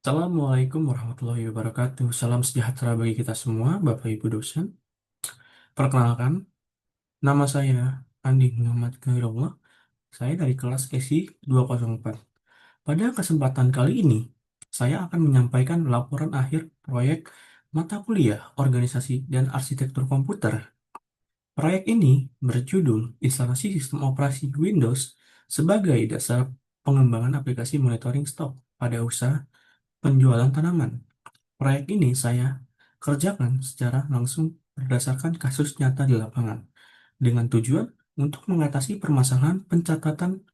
Assalamualaikum warahmatullahi wabarakatuh. Salam sejahtera bagi kita semua, Bapak Ibu dosen. Perkenalkan, nama saya Andi Muhammad Khairullah. Saya dari kelas SI 204. Pada kesempatan kali ini, saya akan menyampaikan laporan akhir proyek mata kuliah Organisasi dan Arsitektur Komputer. Proyek ini berjudul Instalasi Sistem Operasi Windows sebagai dasar pengembangan aplikasi monitoring stok pada usaha penjualan tanaman. Proyek ini saya kerjakan secara langsung berdasarkan kasus nyata di lapangan, dengan tujuan untuk mengatasi permasalahan pencatatan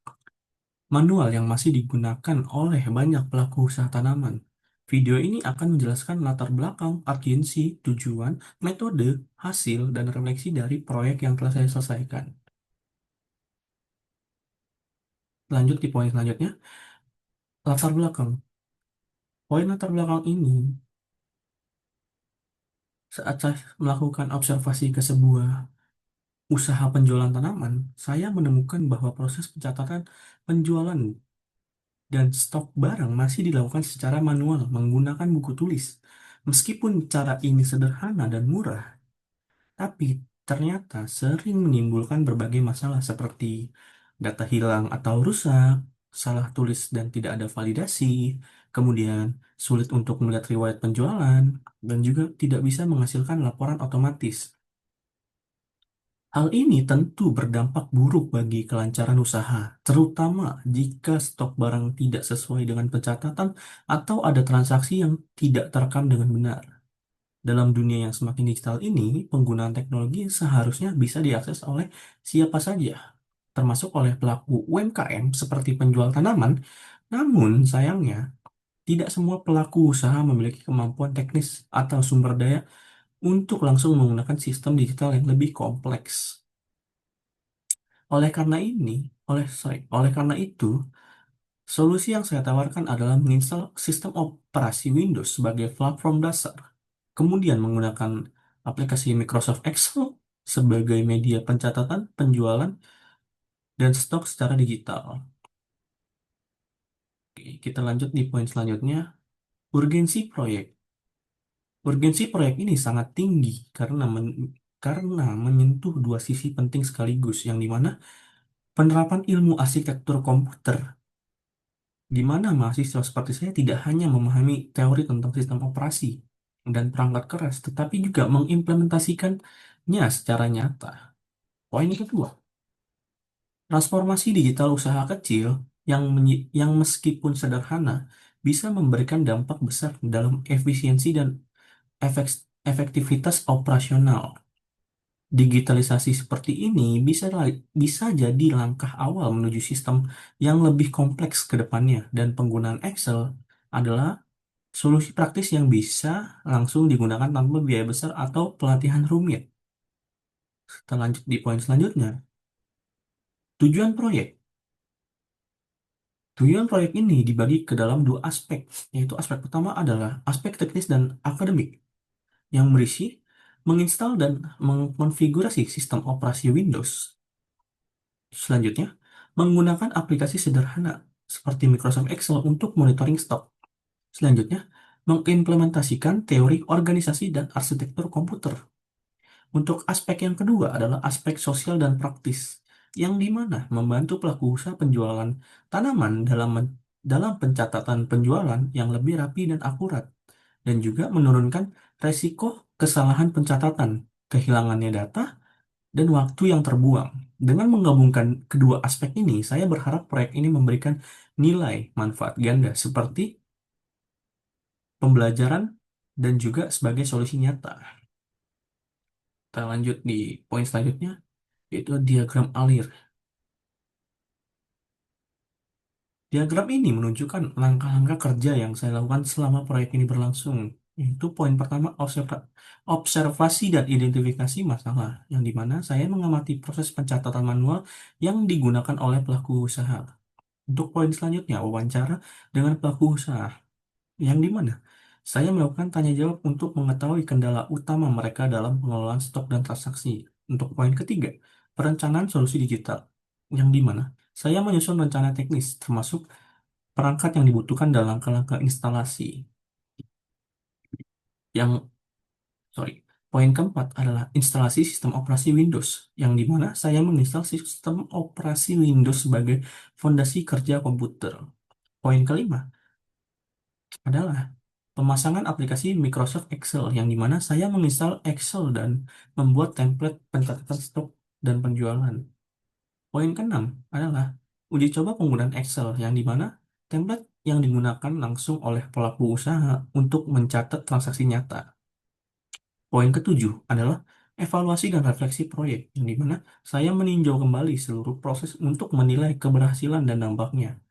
manual yang masih digunakan oleh banyak pelaku usaha tanaman. Video ini akan menjelaskan latar belakang, urgensi, tujuan, metode, hasil, dan refleksi dari proyek yang telah saya selesaikan. Lanjut di poin selanjutnya, latar belakang. Poin latar belakang ini, saat saya melakukan observasi ke sebuah usaha penjualan tanaman, saya menemukan bahwa proses pencatatan penjualan dan stok barang masih dilakukan secara manual menggunakan buku tulis. Meskipun cara ini sederhana dan murah, tapi ternyata sering menimbulkan berbagai masalah seperti data hilang atau rusak, salah tulis dan tidak ada validasi, kemudian sulit untuk melihat riwayat penjualan, dan juga tidak bisa menghasilkan laporan otomatis. Hal ini tentu berdampak buruk bagi kelancaran usaha, terutama jika stok barang tidak sesuai dengan pencatatan atau ada transaksi yang tidak terekam dengan benar. Dalam dunia yang semakin digital ini, penggunaan teknologi seharusnya bisa diakses oleh siapa saja, termasuk oleh pelaku UMKM seperti penjual tanaman. Namun, sayangnya, tidak semua pelaku usaha memiliki kemampuan teknis atau sumber daya untuk langsung menggunakan sistem digital yang lebih kompleks. Oleh karena ini, oleh karena itu, solusi yang saya tawarkan adalah menginstal sistem operasi Windows sebagai platform dasar, kemudian menggunakan aplikasi Microsoft Excel sebagai media pencatatan, penjualan, dan stok secara digital. Oke, kita lanjut di poin selanjutnya, urgensi proyek. Urgensi proyek ini sangat tinggi karena menyentuh dua sisi penting sekaligus, yang dimana penerapan ilmu arsitektur komputer di mana mahasiswa seperti saya tidak hanya memahami teori tentang sistem operasi dan perangkat keras, tetapi juga mengimplementasikannya secara nyata. Poin kedua, transformasi digital usaha kecil yang meskipun sederhana bisa memberikan dampak besar dalam efisiensi dan efektivitas operasional. Digitalisasi seperti ini bisa jadi langkah awal menuju sistem yang lebih kompleks ke depannya, dan penggunaan Excel adalah solusi praktis yang bisa langsung digunakan tanpa biaya besar atau pelatihan rumit. Kita lanjut di poin selanjutnya. Tujuan proyek. Tujuan proyek ini dibagi ke dalam dua aspek, yaitu aspek pertama adalah aspek teknis dan akademik, yang berisi menginstal dan mengkonfigurasi sistem operasi Windows. Selanjutnya, menggunakan aplikasi sederhana seperti Microsoft Excel untuk monitoring stok. Selanjutnya, mengimplementasikan teori organisasi dan arsitektur komputer. Untuk aspek yang kedua adalah aspek sosial dan praktis, yang dimana membantu pelaku usaha penjualan tanaman dalam pencatatan penjualan yang lebih rapi dan akurat, dan juga menurunkan resiko kesalahan pencatatan, kehilangannya data, dan waktu yang terbuang. Dengan menggabungkan kedua aspek ini, saya berharap proyek ini memberikan nilai manfaat ganda seperti pembelajaran dan juga sebagai solusi nyata. Kita lanjut di poin selanjutnya, yaitu diagram alir. Diagram ini menunjukkan langkah-langkah kerja yang saya lakukan selama proyek ini berlangsung. Itu poin pertama, observasi dan identifikasi masalah, yang dimana saya mengamati proses pencatatan manual yang digunakan oleh pelaku usaha. Untuk poin selanjutnya, wawancara dengan pelaku usaha, yang dimana saya melakukan tanya jawab untuk mengetahui kendala utama mereka dalam pengelolaan stok dan transaksi. Untuk poin ketiga, perencanaan solusi digital, yang dimana saya menyusun rencana teknis termasuk perangkat yang dibutuhkan dalam langkah-langkah instalasi. Yang, sorry, poin keempat adalah instalasi sistem operasi Windows, yang dimana saya menginstal sistem operasi Windows sebagai fondasi kerja komputer. Poin kelima adalah pemasangan aplikasi Microsoft Excel, yang dimana saya menginstal Excel dan membuat template pencatatan stok dan penjualan. Poin keenam adalah uji coba penggunaan Excel, yang dimana template yang digunakan langsung oleh pelaku usaha untuk mencatat transaksi nyata. Poin ketujuh adalah evaluasi dan refleksi proyek, yang dimana saya meninjau kembali seluruh proses untuk menilai keberhasilan dan dampaknya.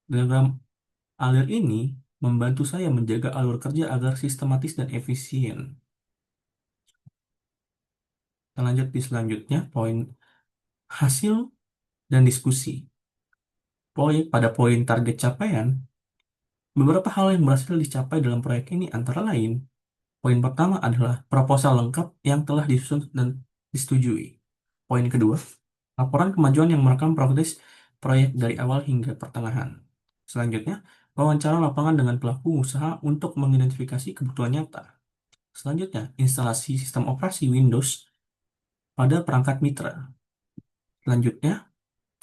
Dalam alur ini membantu saya menjaga alur kerja agar sistematis dan efisien. Kita lanjut di selanjutnya, poin hasil dan diskusi. Pada poin target capaian, beberapa hal yang berhasil dicapai dalam proyek ini antara lain, poin pertama adalah proposal lengkap yang telah disusun dan disetujui. Poin kedua, laporan kemajuan yang merekam progres proyek dari awal hingga pertengahan. Selanjutnya, wawancara lapangan dengan pelaku usaha untuk mengidentifikasi kebutuhan nyata. Selanjutnya, instalasi sistem operasi Windows pada perangkat mitra. Selanjutnya,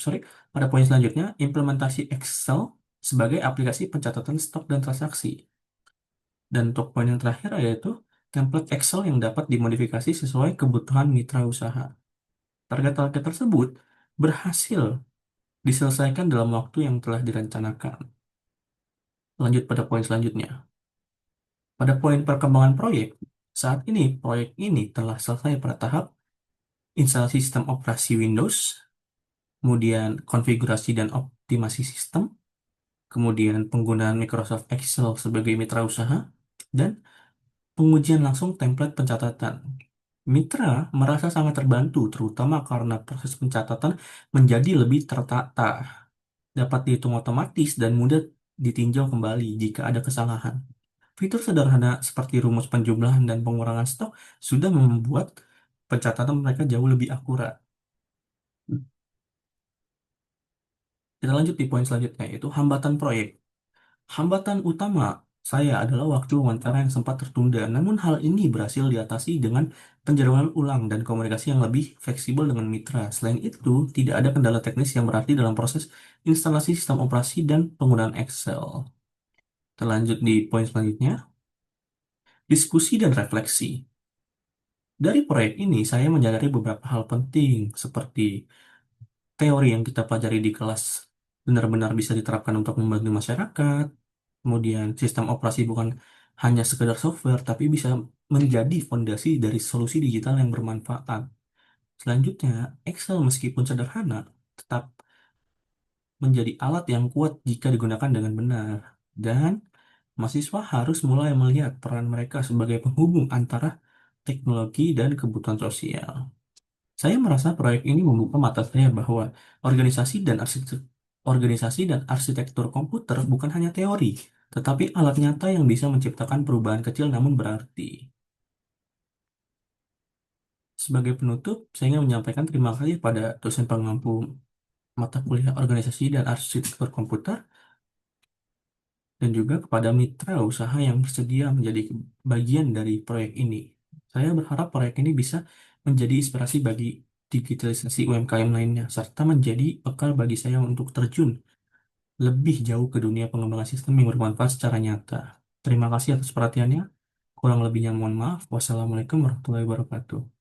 sorry, pada poin selanjutnya, implementasi Excel sebagai aplikasi pencatatan stok dan transaksi. Dan untuk poin yang terakhir yaitu template Excel yang dapat dimodifikasi sesuai kebutuhan mitra usaha. Target-target tersebut berhasil diselesaikan dalam waktu yang telah direncanakan. Lanjut pada poin selanjutnya. Pada poin perkembangan proyek, saat ini proyek ini telah selesai pada tahap instalasi sistem operasi Windows, kemudian konfigurasi dan optimasi sistem, kemudian penggunaan Microsoft Excel sebagai mitra usaha, dan pengujian langsung template pencatatan. Mitra merasa sangat terbantu, terutama karena proses pencatatan menjadi lebih tertata, dapat dihitung otomatis, dan mudah ditinjau kembali jika ada kesalahan. Fitur sederhana seperti rumus penjumlahan dan pengurangan stok sudah membuat pencatatan mereka jauh lebih akurat. Kita lanjut di poin selanjutnya, yaitu hambatan proyek. Hambatan utama saya adalah waktu wawancara yang sempat tertunda, namun hal ini berhasil diatasi dengan penjadwalan ulang dan komunikasi yang lebih fleksibel dengan mitra. Selain itu, tidak ada kendala teknis yang berarti dalam proses instalasi sistem operasi dan penggunaan Excel. Terlanjut di poin selanjutnya, diskusi dan refleksi. Dari proyek ini, saya menyadari beberapa hal penting, seperti teori yang kita pelajari di kelas benar-benar bisa diterapkan untuk membantu masyarakat. Kemudian sistem operasi bukan hanya sekedar software, tapi bisa menjadi fondasi dari solusi digital yang bermanfaat. Selanjutnya, Excel meskipun sederhana, tetap menjadi alat yang kuat jika digunakan dengan benar. Dan mahasiswa harus mulai melihat peran mereka sebagai penghubung antara teknologi dan kebutuhan sosial. Saya merasa proyek ini membuka mata saya bahwa organisasi dan arsitektur komputer bukan hanya teori, tetapi alat nyata yang bisa menciptakan perubahan kecil namun berarti. Sebagai penutup, saya ingin menyampaikan terima kasih pada dosen pengampu mata kuliah organisasi dan arsitektur komputer, dan juga kepada mitra usaha yang bersedia menjadi bagian dari proyek ini. Saya berharap proyek ini bisa menjadi inspirasi bagi digitalisasi UMKM lainnya, serta menjadi bekal bagi saya untuk terjun lebih jauh ke dunia pengembangan sistem yang bermanfaat secara nyata. Terima kasih atas perhatiannya. Kurang lebihnya mohon maaf. Wassalamualaikum warahmatullahi wabarakatuh.